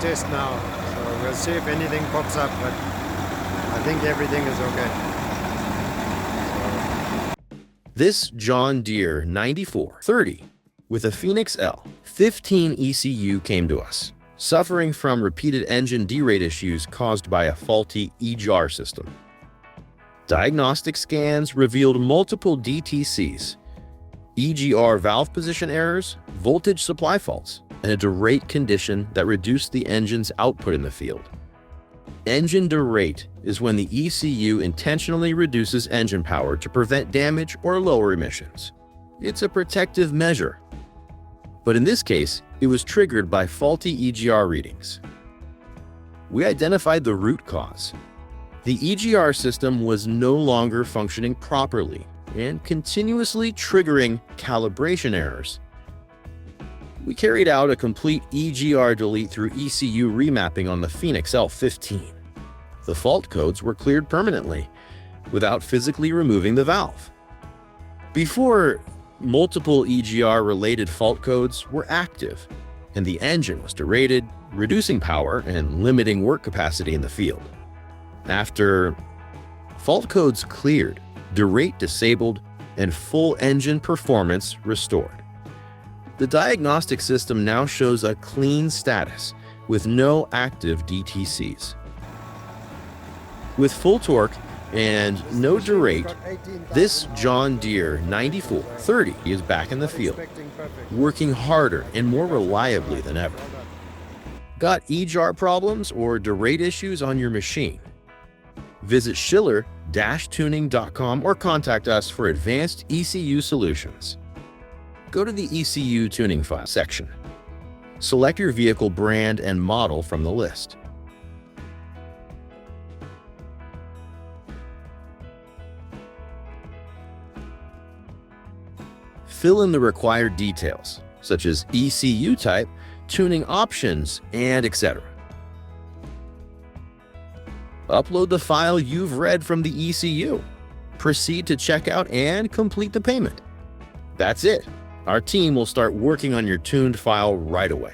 test now. So we'll see if anything pops up, but I think everything is okay. This John Deere 9430 with a Phoenix L15 ECU came to us, suffering from repeated engine derate issues caused by a faulty EGR system. Diagnostic scans revealed multiple DTCs, EGR valve position errors, voltage supply faults, and a derate condition that reduced the engine's output in the field. Engine derate is when the ECU intentionally reduces engine power to prevent damage or lower emissions. It's a protective measure. But in this case, it was triggered by faulty EGR readings. We identified the root cause. The EGR system was no longer functioning properly and continuously triggering calibration errors. We carried out a complete EGR delete through ECU remapping on the Phoenix L15. The fault codes were cleared permanently without physically removing the valve. Before, multiple EGR-related fault codes were active, and the engine was derated, reducing power and limiting work capacity in the field. After fault codes cleared, derate disabled, and full engine performance restored. The diagnostic system now shows a clean status with no active DTCs. With full torque and no derate, this John Deere 9430 is back in the field, working harder and more reliably than ever. Got EGR problems or derate issues on your machine? Visit schiller-tuning.com or contact us for advanced ECU solutions. Go to the ECU tuning file section. Select your vehicle brand and model from the list. Fill in the required details, such as ECU type, tuning options, and etc. Upload the file you've read from the ECU. Proceed to checkout and complete the payment. That's it. Our team will start working on your tuned file right away.